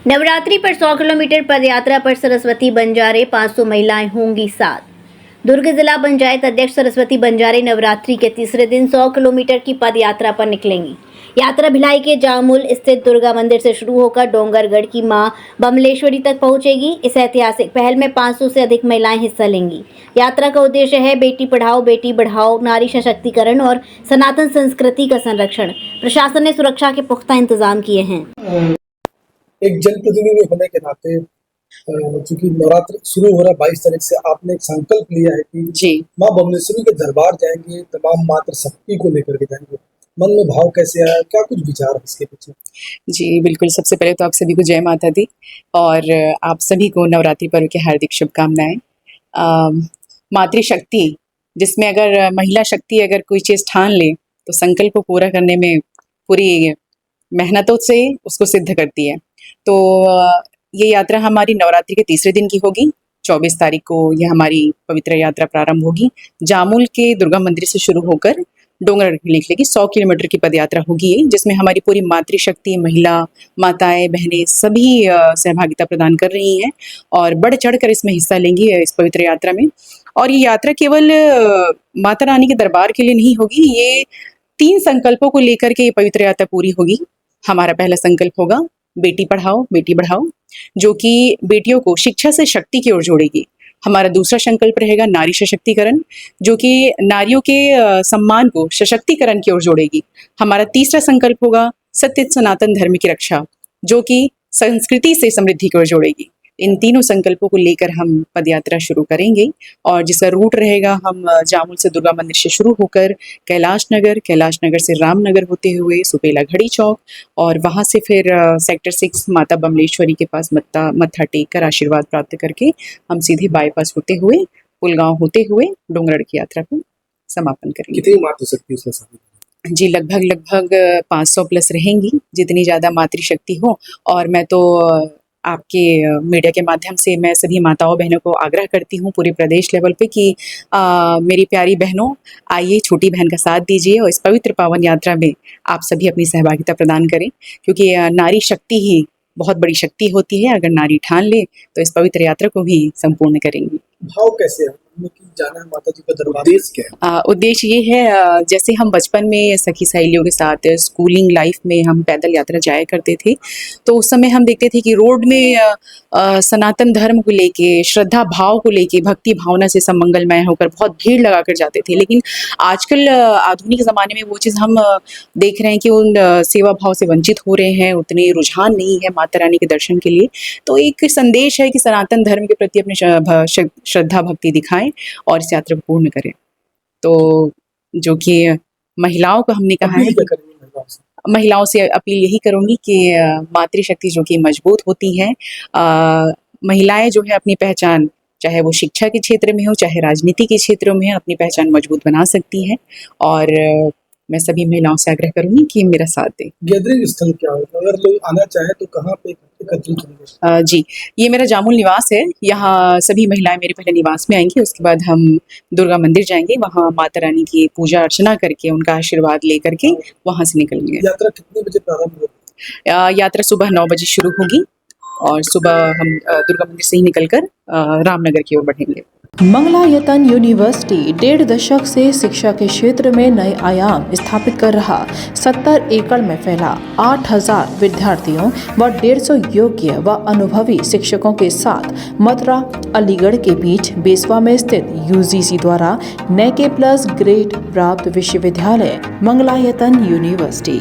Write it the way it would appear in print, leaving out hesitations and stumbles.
नवरात्रि पर 100 किलोमीटर पदयात्रा पर सरस्वती बंजारे 500 महिलाएं होंगी साथ। दुर्ग जिला पंचायत अध्यक्ष सरस्वती बंजारे नवरात्रि के तीसरे दिन 100 किलोमीटर की पदयात्रा पर निकलेंगी। यात्रा भिलाई के जामुल स्थित दुर्गा मंदिर से शुरू होकर डोंगरगढ़ की मां बमलेश्वरी तक पहुंचेगी। इस ऐतिहासिक पहल में 500 से अधिक महिलाएं हिस्सा लेंगी। यात्रा का उद्देश्य है बेटी पढ़ाओ बेटी बढ़ाओ, नारी सशक्तिकरण और सनातन संस्कृति का संरक्षण। प्रशासन ने सुरक्षा के पुख्ता इंतजाम किए हैं। एक जनप्रतिनिधि होने के नाते चूंकि नवरात्र शुरू हो रहा है 22 तारीख से, आपने एक संकल्प लिया है कि जी माँ बमलेश्वरी के दरबार जाएंगे, तमाम मातृ शक्ति को लेकर के जाएंगे। मन में भाव कैसे आया, क्या कुछ विचार है इसके पीछे? जी बिल्कुल, सबसे पहले तो आप सभी को जय माता दी और आप सभी को नवरात्रि पर्व की हार्दिक शुभकामनाएं। मातृशक्ति, जिसमें अगर महिला शक्ति अगर कोई चीज़ ठान ले तो संकल्प को पूरा करने में पूरी मेहनतों से उसको सिद्ध करती है। तो ये यात्रा हमारी नवरात्रि के तीसरे दिन की होगी। 24 तारीख को यह हमारी पवित्र यात्रा प्रारंभ होगी। जामुल के दुर्गा मंदिर से शुरू होकर डोंगरगढ़ निकलेगी। 100 किलोमीटर की पदयात्रा होगी, जिसमें हमारी पूरी मातृशक्ति, महिला, माताएं, बहनें सभी सहभागिता प्रदान कर रही हैं और बढ़ चढ़ कर इसमें हिस्सा लेंगी इस पवित्र यात्रा में। और ये यात्रा केवल माता रानी के दरबार के लिए नहीं होगी, ये 3 संकल्पों को लेकर के ये पवित्र यात्रा पूरी होगी। हमारा पहला संकल्प होगा बेटी पढ़ाओ बेटी बढ़ाओ, जो कि बेटियों को शिक्षा से शक्ति की ओर जोड़ेगी। हमारा दूसरा संकल्प रहेगा नारी सशक्तिकरण, जो कि नारियों के सम्मान को सशक्तिकरण की ओर जोड़ेगी। हमारा तीसरा संकल्प होगा सत्य सनातन धर्म की रक्षा, जो कि संस्कृति से समृद्धि की ओर जोड़ेगी। इन तीनों संकल्पों को लेकर हम पदयात्रा शुरू करेंगे और जिसका रूट रहेगा, हम जामुल से दुर्गा मंदिर से शुरू होकर कैलाश नगर से रामनगर होते हुए सुपेला घड़ी चौक और वहां से फिर सेक्टर 6 माता बमलेश्वरी के पास मत्था टेक कर आशीर्वाद प्राप्त करके हम सीधे बाईपास होते हुए पुलगांव होते हुए डोंगरगढ़ की यात्रा को समापन करेंगे। कितनी मातृशक्ति उसमें शामिल है? जी लगभग 500 प्लस रहेंगी, जितनी ज़्यादा मातृशक्ति हो। और मैं तो आपके मीडिया के माध्यम से मैं सभी माताओं बहनों को आग्रह करती हूँ पूरे प्रदेश लेवल पे कि मेरी प्यारी बहनों, आइए छोटी बहन का साथ दीजिए और इस पवित्र पावन यात्रा में आप सभी अपनी सहभागिता प्रदान करें, क्योंकि नारी शक्ति ही बहुत बड़ी शक्ति होती है। अगर नारी ठान ले तो इस पवित्र यात्रा को भी संपूर्ण करेंगी। भाव कैसे है कि जाना है माता जी का दरबार? उद्देश्य क्या है? उद्देश्य ये है, जैसे हम बचपन में सखी सहेलियों के साथ स्कूलिंग लाइफ में हम पैदल यात्रा जाया करते थे, तो उस समय हम देखते थे कि रोड में सनातन धर्म को लेके, श्रद्धा भाव को लेके, भक्ति भावना से सब मंगलमय होकर बहुत भीड़ लगा कर जाते थे। लेकिन आजकल आधुनिक ज़माने में वो चीज़ हम देख रहे हैं कि उन सेवा भाव से वंचित हो रहे हैं, उतने रुझान नहीं है माता रानी के दर्शन के लिए। तो एक संदेश है कि सनातन धर्म के प्रति अपने श्रद्धा भक्ति दिखाएं और इस यात्रा को पूर्ण करें। तो जो कि महिलाओं को हमने कहा है, महिलाओं से अपील यही करूँगी कि मातृशक्ति जो कि मजबूत होती है, महिलाएं जो है अपनी पहचान, चाहे वो शिक्षा के क्षेत्र में हो चाहे राजनीति के क्षेत्रों में, अपनी पहचान मजबूत बना सकती है। और मैं सभी महिलाओं से आग्रह करूंगी कि मेरा साथ दें। गैदरिंग स्थल क्या होगा, अगर लोग आना चाहे तो कहाँ पे एकत्रित होंगे? जी, ये मेरा जामुल निवास है। यहाँ सभी महिलाएं मेरे पहले निवास में आएंगी, उसके बाद हम दुर्गा मंदिर जाएंगे, वहाँ माता रानी की पूजा अर्चना करके उनका आशीर्वाद ले करके वहाँ से निकलेंगे। यात्रा कितने बजे प्रारंभ होगी? यात्रा सुबह 9 बजे शुरू होगी और सुबह हम दुर्गा मंदिर से ही निकलकर रामनगर की ओर बढ़ेंगे। मंगलायतन यूनिवर्सिटी 1.5 दशक से शिक्षा के क्षेत्र में नए आयाम स्थापित कर रहा। 70 एकड़ में फैला 8000 विद्यार्थियों व 150 योग्य व अनुभवी शिक्षकों के साथ मथुरा अलीगढ़ के बीच बेसवा में स्थित UGC द्वारा NAAC+ ग्रेड प्राप्त विश्वविद्यालय मंगलायतन यूनिवर्सिटी।